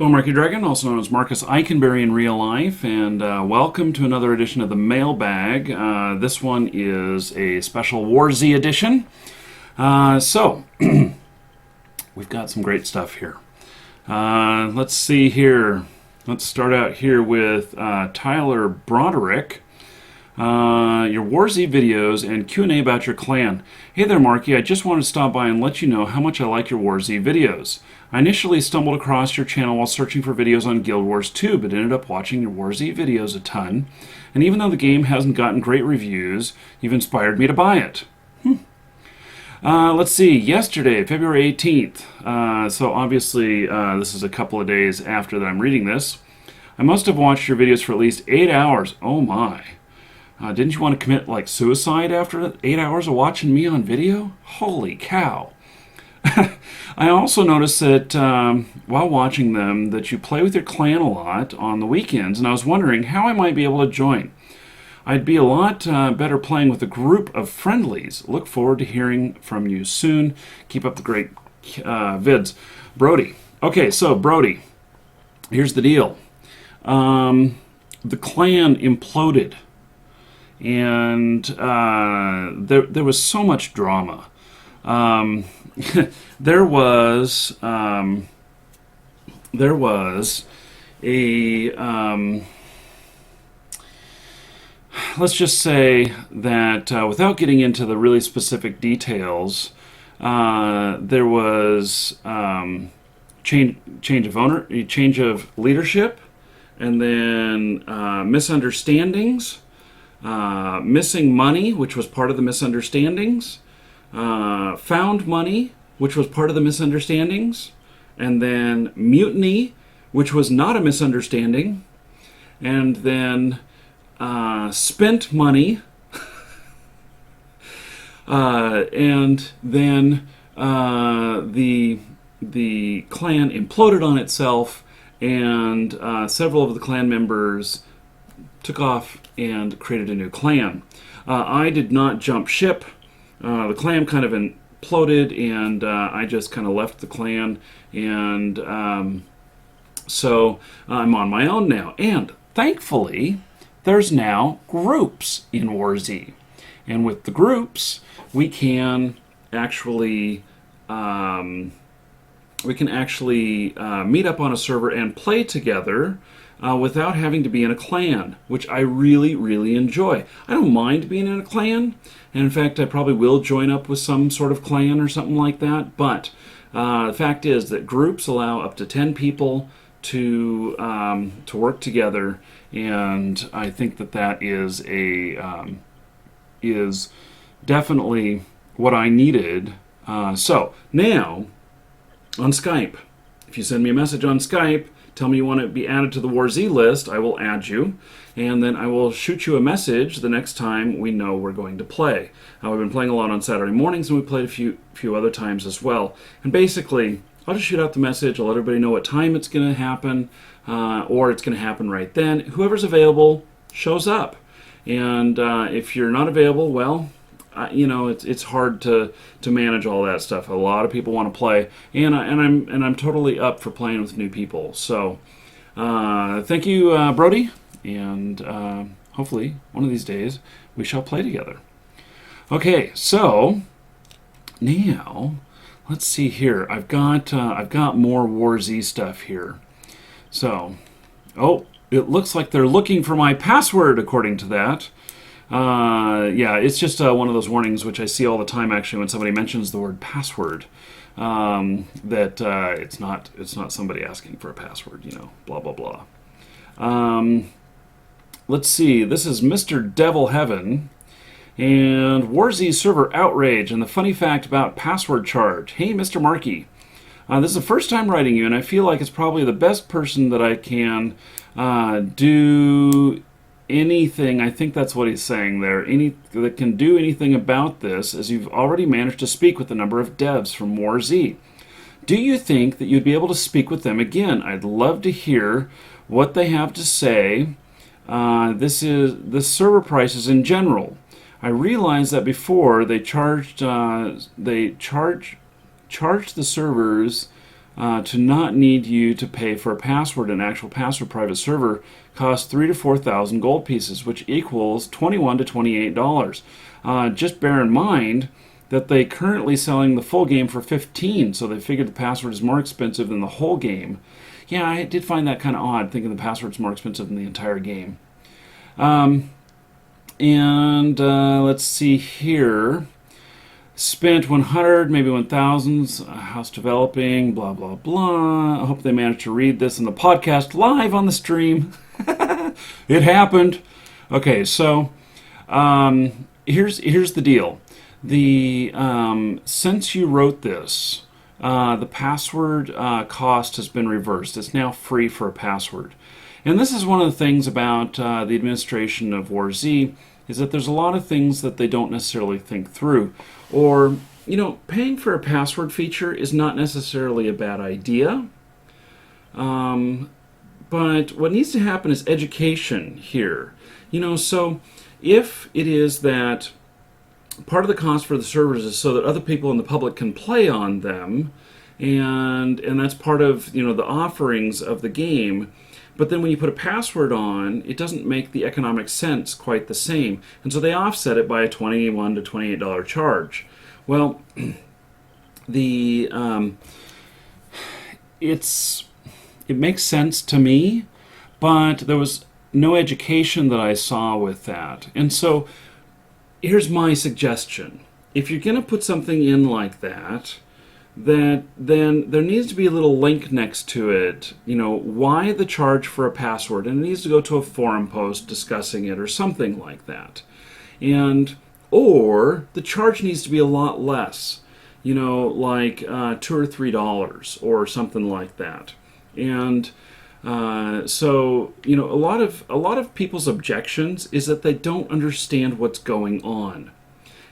Markee Dragon, also known as Marcus Eikenberry in real life, and welcome to another edition of the Mailbag. This one is a special War Z edition. So, we've got some great stuff here. Let's see here. Let's start out here with Tyler Broderick. Your War Z videos and Q&A about your clan. Hey there, Markee. I just wanted to stop by and let you know how much I like your War Z videos. I initially stumbled across your channel while searching for videos on Guild Wars 2, but ended up watching your War Z videos a ton. And even though the game hasn't gotten great reviews, you've inspired me to buy it. Let's see, yesterday, February 18th, so obviously this is a couple of days after that I'm reading this, I must have watched your videos for at least 8 hours. Oh my. Didn't you want to commit like suicide after 8 hours of watching me on video? Holy cow. I also noticed that while watching them that you play with your clan a lot on the weekends, and I was wondering how I might be able to join. I'd be a lot better playing with a group of friendlies. Look forward to hearing from you soon. Keep up the great vids. Brody. Okay, so Brody, here's the deal. The clan imploded, and there was so much drama. There was a let's just say that without getting into the really specific details, there was change of leadership, and then misunderstandings, missing money, which was part of the misunderstandings. Found money, which was part of the misunderstandings, and then mutiny, which was not a misunderstanding, and then spent money, and then the clan imploded on itself, and several of the clan members took off and created a new clan. I did not jump ship. The clan kind of imploded, and I just kind of left the clan, and so I'm on my own now. And thankfully, there's now groups in War Z, and with the groups, we can actually meet up on a server and play together. Without having to be in a clan, which I really, really enjoy. I don't mind being in a clan, and in fact, I probably will join up with some sort of clan or something like that, but the fact is that groups allow up to 10 people to work together, and I think that is definitely what I needed. So, now, on Skype, if you send me a message on Skype, tell me you want to be added to the War Z list, I will add you, and then I will shoot you a message the next time we know we're going to play. We've been playing a lot on Saturday mornings, and we played a few other times as well. And basically, I'll just shoot out the message, I'll let everybody know what time it's going to happen, or it's going to happen right then. Whoever's available shows up. And if you're not available, well, it's hard to manage all that stuff. A lot of people want to play, and I'm totally up for playing with new people. So, thank you, Brody, and hopefully one of these days we shall play together. Okay, so now let's see here. I've got more War Z stuff here. So, it looks like they're looking for my password according to that. Yeah, it's just one of those warnings which I see all the time actually when somebody mentions the word password, that it's not somebody asking for a password, blah blah blah. Let's see, this is Mr. Devil Heaven, and War Z server outrage and the funny fact about password charge. Hey, Mr. Markee, this is the first time writing you, and I feel like it's probably the best person that I can do anything, I think that's what he's saying there, that can do anything about this, as you've already managed to speak with a number of devs from War Z. Do you think that you'd be able to speak with them again? I'd love to hear what they have to say. This is the server prices in general. I realized that before they charged the servers to not need you to pay for a password. An actual password private server costs 3,000 to 4,000 gold pieces, which equals $21 to $28. Just bear in mind that they currently selling the full game for 15, so they figured the password is more expensive than the whole game. Yeah, I did find that kind of odd, thinking the password's more expensive than the entire game. Let's see here. Spent 100, maybe 1,000, house developing, blah, blah, blah. I hope they managed to read this in the podcast live on the stream. It happened. Okay, so here's the deal. Since you wrote this, the password cost has been reversed. It's now free for a password. And this is one of the things about the administration of WarZ, is that there's a lot of things that they don't necessarily think through. Or, paying for a password feature is not necessarily a bad idea. But what needs to happen is education here. So if it is that part of the cost for the servers is so that other people in the public can play on them, and that's part of, the offerings of the game. But then when you put a password on, it doesn't make the economic sense quite the same. And so they offset it by a $21 to $28 charge. Well, it makes sense to me, but there was no education that I saw with that. And so here's my suggestion. If you're going to put something in like that, then there needs to be a little link next to it, why the charge for a password, and it needs to go to a forum post discussing it or something like that. Or the charge needs to be a lot less, like $2 or $3 or something like that. And so a lot of people's objections is that they don't understand what's going on.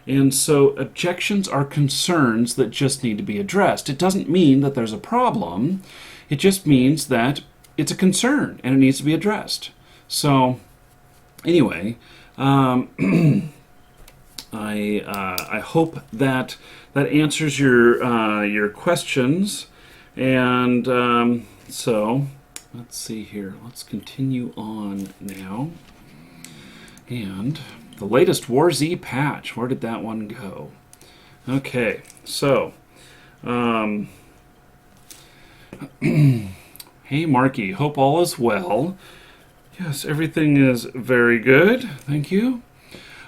And so objections are concerns that just need to be addressed. It doesn't mean that there's a problem. It just means that it's a concern and it needs to be addressed. So anyway, I hope that answers your questions. And so let's see here. Let's continue on now. And the latest WarZ patch. Where did that one go? Okay, so hey Markee, hope all is well. Yes, everything is very good. Thank you.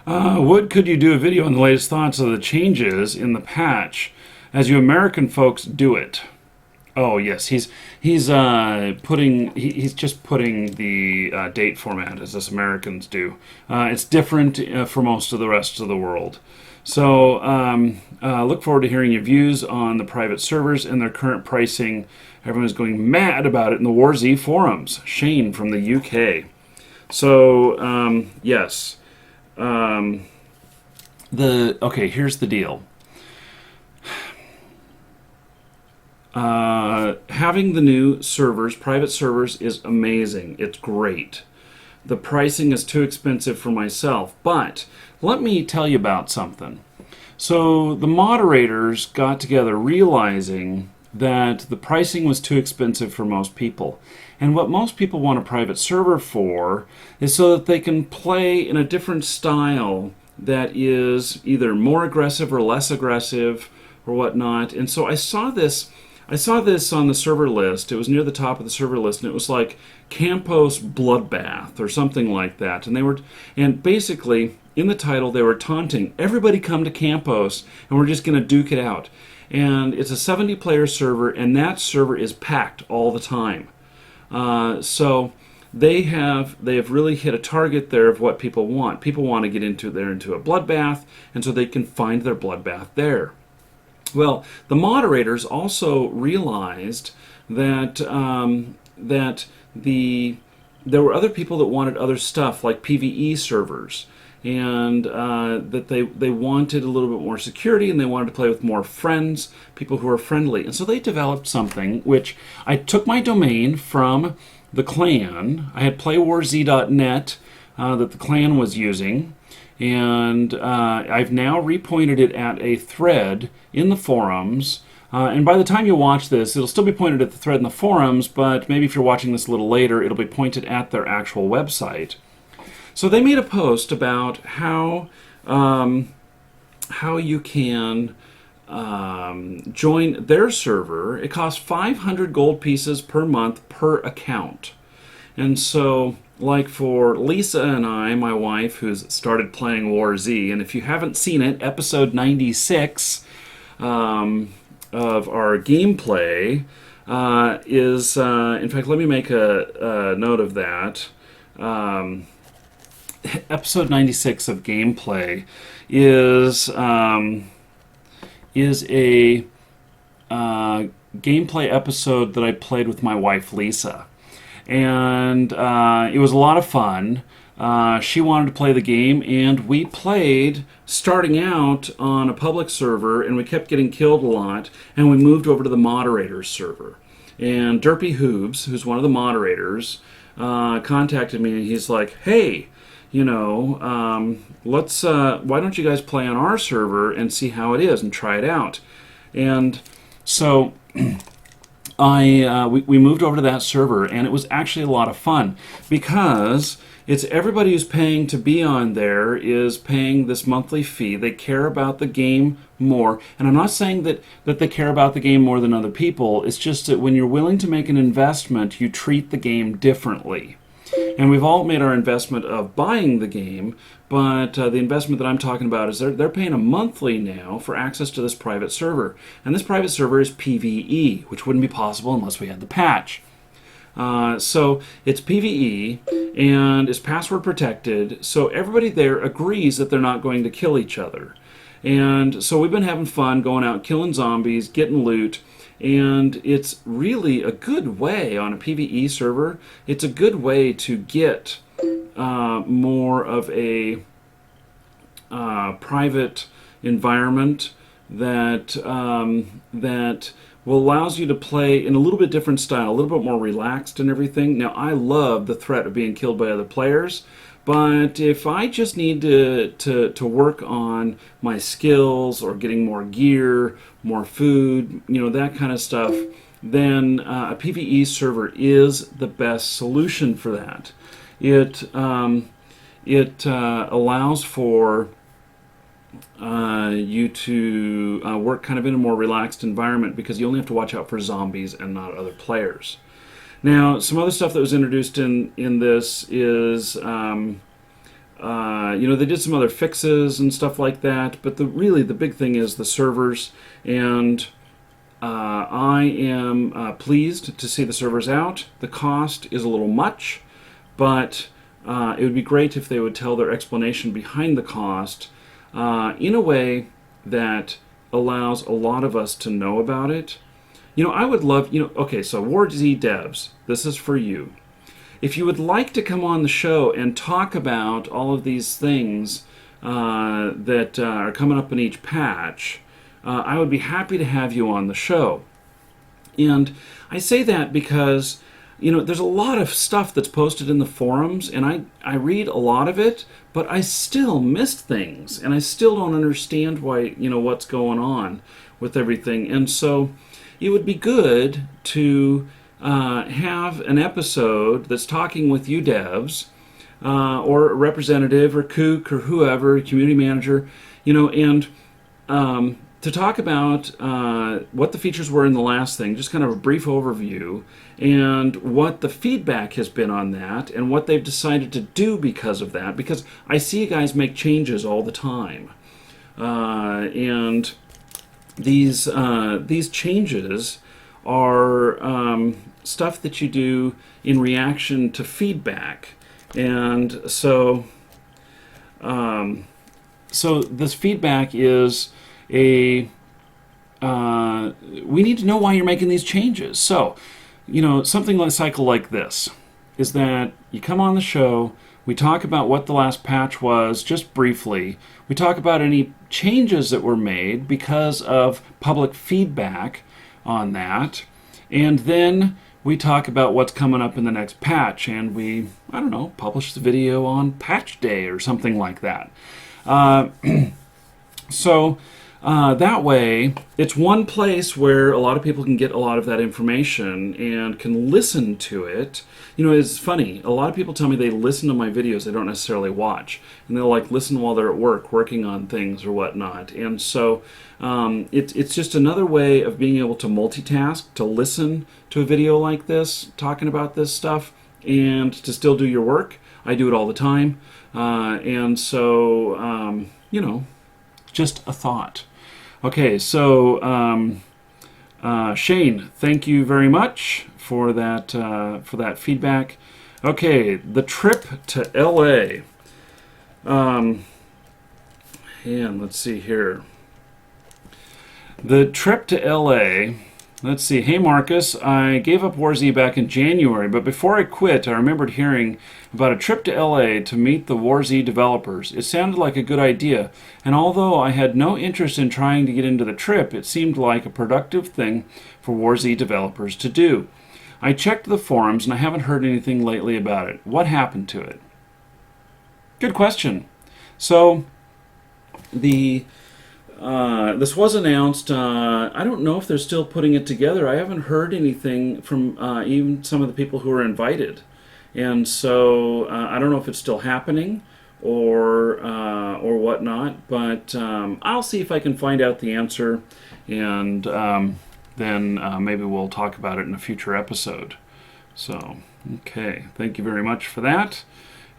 Could you do a video on the latest thoughts of the changes in the patch as you American folks do it? Oh yes, he's just putting the date format as us Americans do. It's different for most of the rest of the world. So look forward to hearing your views on the private servers and their current pricing. Everyone is going mad about it in the WarZ forums. Shane from the UK. So yes, here's the deal. Having the new servers, private servers, is amazing. It's great. The pricing is too expensive for myself, but let me tell you about something. So the moderators got together realizing that the pricing was too expensive for most people. And what most people want a private server for is so that they can play in a different style that is either more aggressive or less aggressive or whatnot. And so I saw this on the server list. It was near the top of the server list, and it was like Campos Bloodbath or something like that. And basically in the title they were taunting everybody, come to Campos and we're just going to duke it out. And it's a 70-player server, and that server is packed all the time. So they have really hit a target there of what people want. People want to get into a bloodbath, and so they can find their bloodbath there. Well, the moderators also realized that there were other people that wanted other stuff like PvE servers, and that they wanted a little bit more security, and they wanted to play with more friends, people who are friendly. And so they developed something which I took my domain from the clan. I had playwarz.net that the clan was using, and I've now repointed it at a thread in the forums And by the time you watch this, it'll still be pointed at the thread in the forums, but maybe if you're watching this a little later, it'll be pointed at their actual website. So they made a post about how you can join their server. It costs 500 gold pieces per month per account. And so, like for Lisa and I, my wife, who's started playing War Z, and if you haven't seen it, episode 96 of our gameplay is, in fact, let me make a note of that. Episode 96 of gameplay is a gameplay episode that I played with my wife Lisa, and it was a lot of fun. She wanted to play the game, and we played starting out on a public server, and we kept getting killed a lot, and we moved over to the moderators server. And Derpy Hoobs, who's one of the moderators, contacted me, and he's like, "Hey, let's why don't you guys play on our server and see how it is and try it out?" And so we moved over to that server, and it was actually a lot of fun because it's everybody who's paying to be on there is paying this monthly fee. They care about the game more, and I'm not saying that they care about the game more than other people. It's just that when you're willing to make an investment, you treat the game differently. And we've all made our investment of buying the game, but the investment that I'm talking about is they're paying a monthly now for access to this private server. And this private server is PvE, which wouldn't be possible unless we had the patch. So it's PvE, and it's password protected, so everybody there agrees that they're not going to kill each other. And so we've been having fun going out killing zombies, getting loot, and it's really a good way on a PvE server. It's a good way to get more of a private environment that allows you to play in a little bit different style, a little bit more relaxed and everything. Now, I love the threat of being killed by other players, but if I just need to work on my skills or getting more gear, more food, that kind of stuff, then a PvE server is the best solution for that. It allows for you to work kind of in a more relaxed environment because you only have to watch out for zombies and not other players. Now, some other stuff that was introduced in this is, they did some other fixes and stuff like that, but the big thing is the servers, and I am pleased to see the servers out. The cost is a little much, but it would be great if they would tell their explanation behind the cost in a way that allows a lot of us to know about it. I would love, okay, so War Z devs, this is for you. If you would like to come on the show and talk about all of these things that are coming up in each patch, I would be happy to have you on the show. And I say that because there's a lot of stuff that's posted in the forums, and I read a lot of it, but I still missed things, and I still don't understand why, what's going on with everything. And so it would be good to have an episode that's talking with you devs, or a representative, or Kook, or whoever, community manager, and to talk about what the features were in the last thing, just kind of a brief overview, and what the feedback has been on that, and what they've decided to do because of that, because I see you guys make changes all the time. And these changes are stuff that you do in reaction to feedback. And so this feedback is we need to know why you're making these changes. So, something like cycle like this is that you come on the show, we talk about what the last patch was, just briefly. We talk about any changes that were made because of public feedback on that, and then we talk about what's coming up in the next patch, and we, publish the video on patch day or something like that. So that way, it's one place where a lot of people can get a lot of that information and can listen to it. You know, it's funny. A lot of people tell me they listen to my videos, they don't necessarily watch. And they'll like listen while they're at work, working on things or whatnot. And so it's just another way of being able to multitask, to listen to a video like this, talking about this stuff, and to still do your work. I do it all the time. And so, you know, just a thought. Okay, so Shane, thank you very much for that feedback. Okay, the trip to LA. And let's see here. The trip to LA. Let's see. Hey Marcus, I gave up WarZ back in January, but before I quit, I remembered hearing about a trip to LA to meet the WarZ developers. It sounded like a good idea, and although I had no interest in trying to get into the trip, it seemed like a productive thing for WarZ developers to do. I checked the forums and I haven't heard anything lately about it. What happened to it? Good question. So, this was announced. I don't know if they're still putting it together. I haven't heard anything from even some of the people who were invited, and so I don't know if it's still happening or whatnot. But I'll see if I can find out the answer, and then maybe we'll talk about it in a future episode. So, okay, thank you very much for that,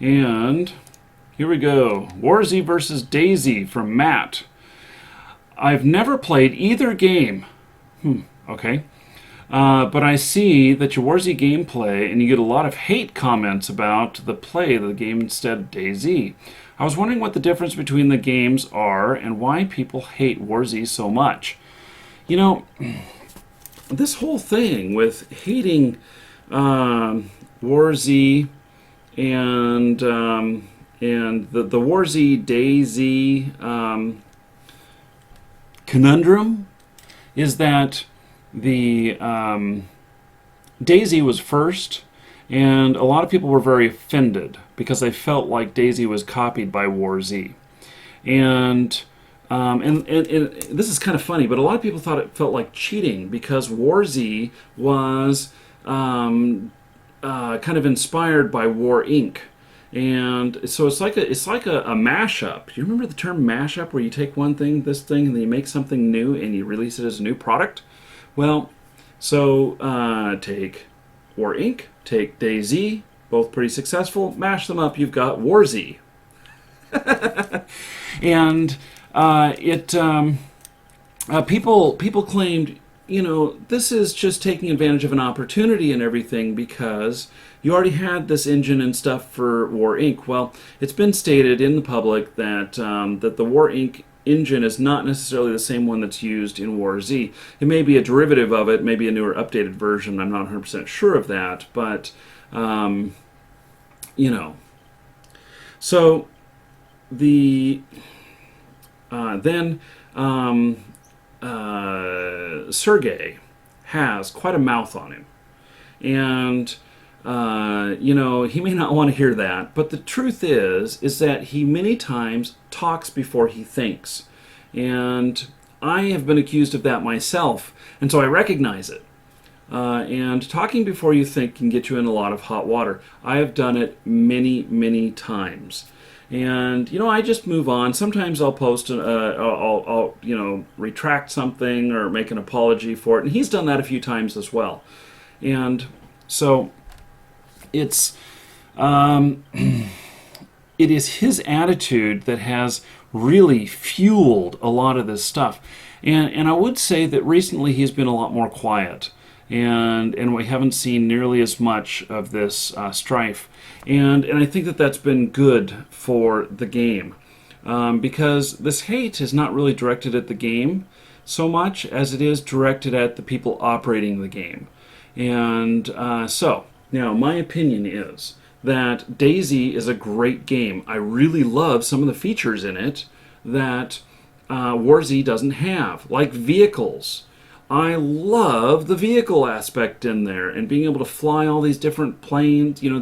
and here we go. WarZ versus DayZ from Matt. I've never played either game. Okay. But I see that your WarZ gameplay, and you get a lot of hate comments about the play of the game instead of DayZ. I was wondering what the difference between the games are and why people hate WarZ so much. You know, this whole thing with hating WarZ and the WarZ DayZ conundrum is that the DayZ was first, and a lot of people were very offended because they felt like DayZ was copied by WarZ. And this is kind of funny, but a lot of people thought it felt like cheating because WarZ was kind of inspired by War Inc. And so it's like a mashup. Do you remember the term mashup, where you take one thing, this thing, and then you make something new and you release it as a new product? Well, so take War Inc., take DayZ, both pretty successful. Mash them up, you've got WarZ. And people claimed, you know, this is just taking advantage of an opportunity and everything because you already had this engine and stuff for War Inc. Well, it's been stated in the public that that the War Inc. engine is not necessarily the same one that's used in WarZ. It may be a derivative of it, maybe a newer updated version. I'm not 100% sure of that, but you know. So the Sergey has quite a mouth on him, and you know, he may not want to hear that, but the truth is that he many times talks before he thinks, and I have been accused of that myself, and so I recognize it. And talking before you think can get you in a lot of hot water. I have done it many times. And, you know, I just move on. Sometimes I'll post, I'll you know, retract something or make an apology for it. And he's done that a few times as well. And so it's, it is his attitude that has really fueled a lot of this stuff. And I would say that recently he's been a lot more quiet. And we haven't seen nearly as much of this strife. And I think that that's been good for the game, because this hate is not really directed at the game so much as it is directed at the people operating the game. And so, now my opinion is that DayZ is a great game. I really love some of the features in it that WarZ doesn't have, like vehicles. I love the vehicle aspect in there and being able to fly all these different planes, you know,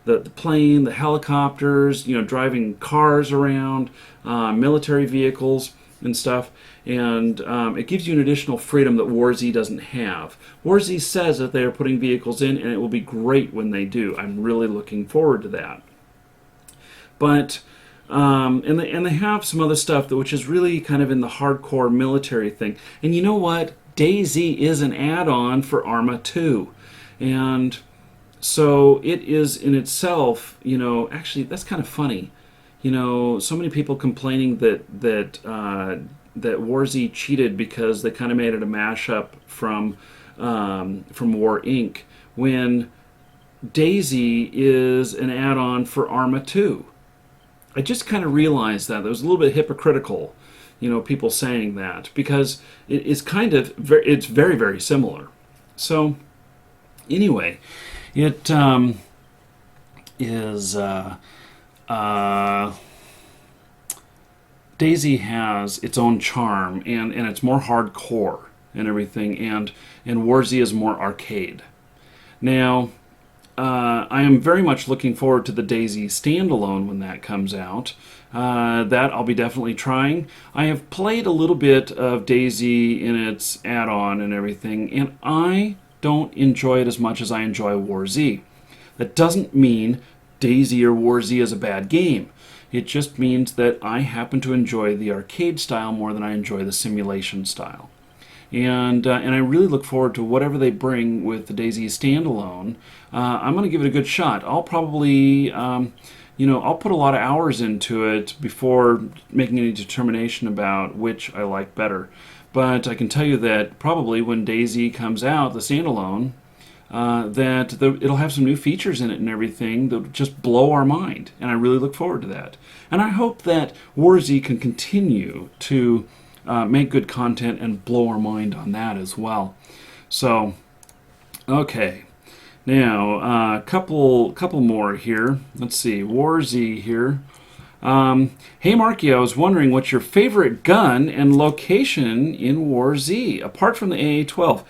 the plane, the helicopters, you know, driving cars around, military vehicles. and stuff, and it gives you an additional freedom that WarZ doesn't have. WarZ says that they are putting vehicles in, and it will be great when they do. I'm really looking forward to that. But and they have some other stuff which is really kind of in the hardcore military thing. And you know what? DayZ is an add-on for Arma 2, and so it is in itself. Actually, that's kind of funny. So many people complaining that WarZ cheated because they kind of made it a mashup from War Inc. when DayZ is an add-on for Arma 2. I just kind of realized that. It was a little bit hypocritical, people saying that, because it's kind of it's very, very similar. So anyway, it is DayZ has its own charm, and it's more hardcore and everything, and WarZ is more arcade. Now, I am very much looking forward to the DayZ standalone when that comes out. That I'll be definitely trying. I have played a little bit of DayZ in its add-on and everything, and I don't enjoy it as much as I enjoy WarZ. That doesn't mean DayZ or WarZ is a bad game. It just means that I happen to enjoy the arcade style more than I enjoy the simulation style. And I really look forward to whatever they bring with the DayZ standalone. I'm going to give it a good shot. I'll probably, I'll put a lot of hours into it before making any determination about which I like better. But I can tell you that probably when DayZ comes out, the standalone, it'll have some new features in it and everything that'll just blow our mind. And I really look forward to that. And I hope that WarZ can continue to make good content and blow our mind on that as well. So, okay. Now, a couple more here. Let's see, WarZ here. Hey Markee, I was wondering what's your favorite gun and location in WarZ, apart from the AA-12.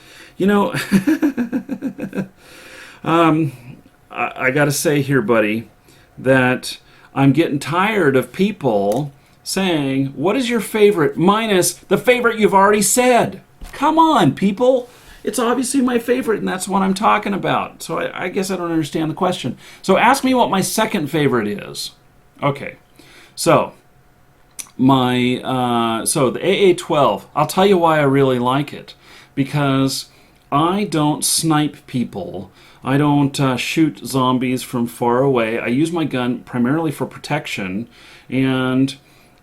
I gotta say here, buddy, that I'm getting tired of people saying, what is your favorite, minus the favorite you've already said. Come on, people. It's obviously my favorite, and that's what I'm talking about. So I guess I don't understand the question. So ask me what my second favorite is. Okay. So, the AA-12, I'll tell you why I really like it. Because I don't snipe people. I don't shoot zombies from far away. I use my gun primarily for protection, and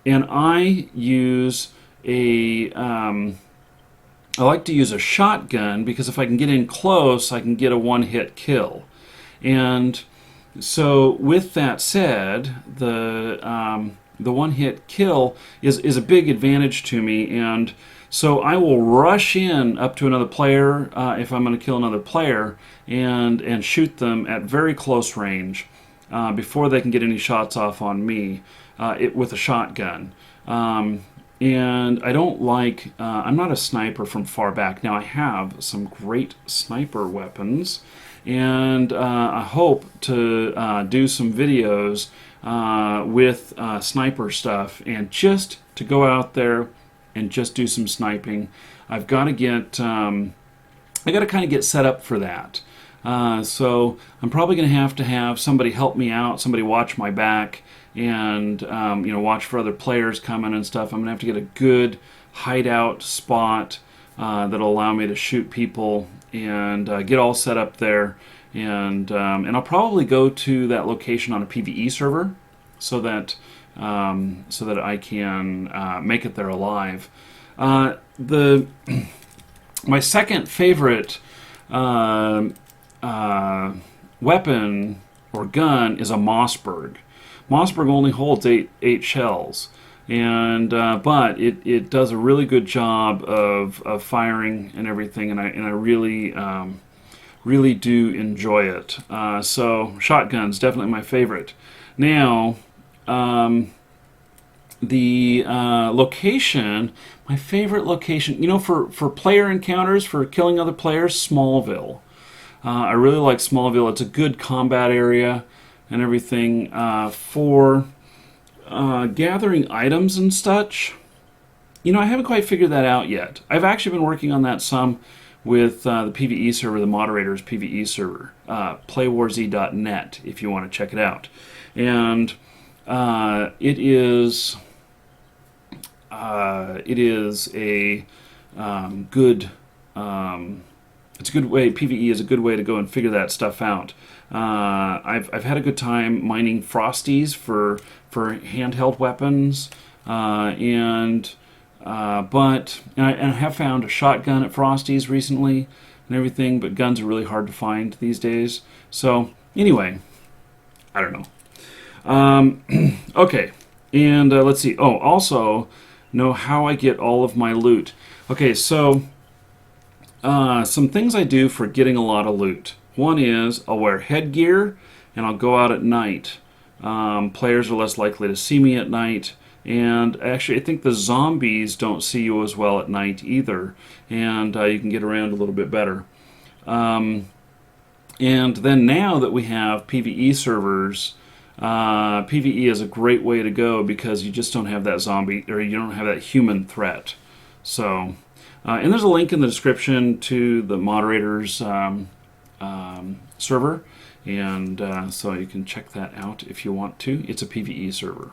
I use I like to use a shotgun because if I can get in close, I can get a one-hit kill. And so, with that said, the one-hit kill is a big advantage to me, and so I will rush in up to another player if I'm going to kill another player and shoot them at very close range before they can get any shots off on me with a shotgun. And I don't like, I'm not a sniper from far back. Now, I have some great sniper weapons, and I hope to do some videos with sniper stuff, and just to go out there and just do some sniping. I've got to get, I got to kind of get set up for that. So I'm probably going to have somebody help me out, somebody watch my back, and watch for other players coming and stuff. I'm going to have to get a good hideout spot that'll allow me to shoot people and get all set up there. And I'll probably go to that location on a PvE server so that I can make it there alive. My second favorite weapon or gun is a Mossberg. Mossberg only holds eight shells, and but it does a really good job of firing and everything, and I really really do enjoy it. So shotgun's definitely my favorite. Now, the location, my favorite location, for player encounters, for killing other players, Smallville. I really like Smallville. It's a good combat area and everything. For gathering items and such, I haven't quite figured that out yet. I've actually been working on that some with the PvE server, the moderator's PvE server, playwarz.net, if you want to check it out. And it is a good. It's a good way. PvE is a good way to go and figure that stuff out. I've had a good time mining frosties for handheld weapons, but I have found a shotgun at Frosties recently and everything. But guns are really hard to find these days. So anyway, I don't know. Okay, and let's see. Oh, also know how I get all of my loot. Okay, so some things I do for getting a lot of loot. One is I'll wear headgear and I'll go out at night. Players are less likely to see me at night. And actually, I think the zombies don't see you as well at night either. And you can get around a little bit better. And then now that we have PvE servers, PvE is a great way to go because you just don't have that zombie, or you don't have that human threat. So, and there's a link in the description to the moderator's server, and so you can check that out if you want to. It's a PvE server.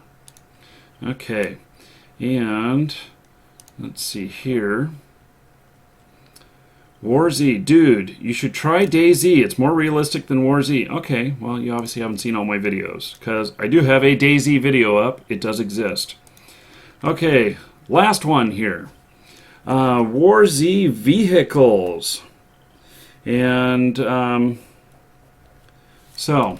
Okay, and let's see here. WarZ, dude, you should try DayZ. It's more realistic than WarZ. Okay, well, you obviously haven't seen all my videos, because I do have a DayZ video up. It does exist. Okay, last one here. WarZ vehicles. And so,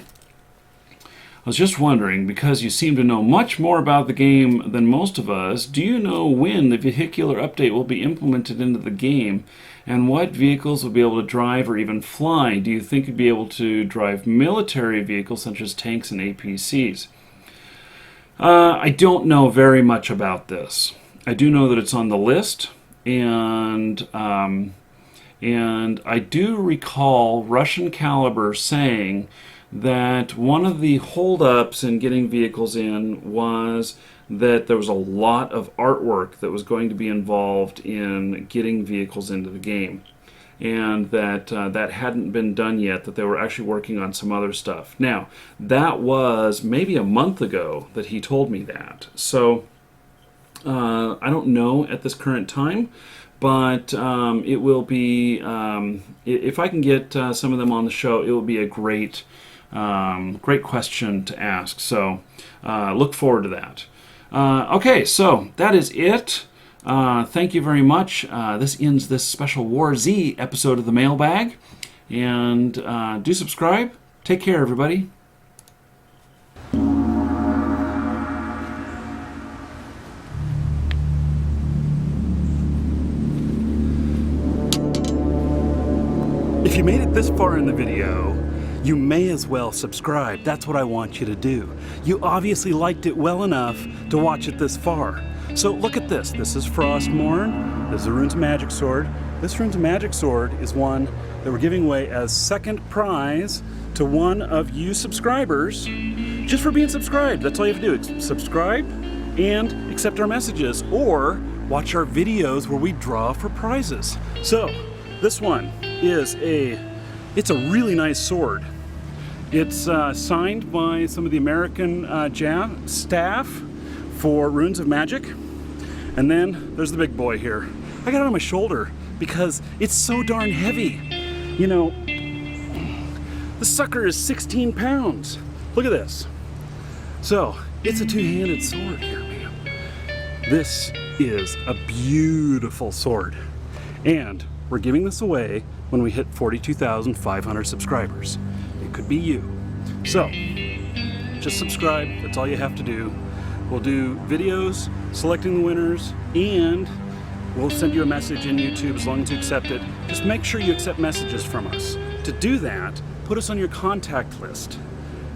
I was just wondering, because you seem to know much more about the game than most of us, do you know when the vehicular update will be implemented into the game, and what vehicles will be able to drive or even fly? Do you think you'd be able to drive military vehicles such as tanks and APCs? I don't know very much about this. I do know that it's on the list, and I do recall Russian Caliber saying that one of the holdups in getting vehicles in was that there was a lot of artwork that was going to be involved in getting vehicles into the game, and that that hadn't been done yet, that they were actually working on some other stuff. Now, that was maybe a month ago that he told me that. So I don't know at this current time, but it will be, if I can get some of them on the show, it will be a great question to ask. So look forward to that. Okay, so that is it. Thank you very much. This ends this special WarZ episode of the Mailbag. And do subscribe. Take care, everybody. If you made it this far in the video, you may as well subscribe. That's what I want you to do. You obviously liked it well enough to watch it this far. So look at this. This is Frostmourne. This is a Runes of Magic sword. This Runes of Magic sword is one that we're giving away as second prize to one of you subscribers just for being subscribed. That's all you have to do. Subscribe and accept our messages, or watch our videos where we draw for prizes. So this one is it's a really nice sword. It's signed by some of the American staff for Runes of Magic. And then there's the big boy here. I got it on my shoulder because it's so darn heavy. You know, the sucker is 16 pounds. Look at this. So, it's a two-handed sword here, man. This is a beautiful sword. And we're giving this away when we hit 42,500 subscribers. It could be you. So, just subscribe. That's all you have to do. We'll do videos selecting the winners, and we'll send you a message in YouTube as long as you accept it. Just make sure you accept messages from us. To do that, put us on your contact list.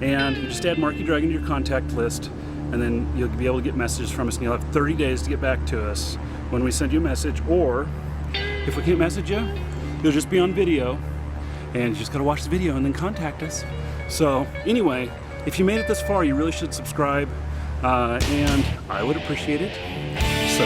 And you just add Markee Dragon to your contact list, and then you'll be able to get messages from us, and you'll have 30 days to get back to us when we send you a message. Or if we can't message you, you'll just be on video, and you just gotta watch the video and then contact us. So anyway, if you made it this far, you really should subscribe, and I would appreciate it. So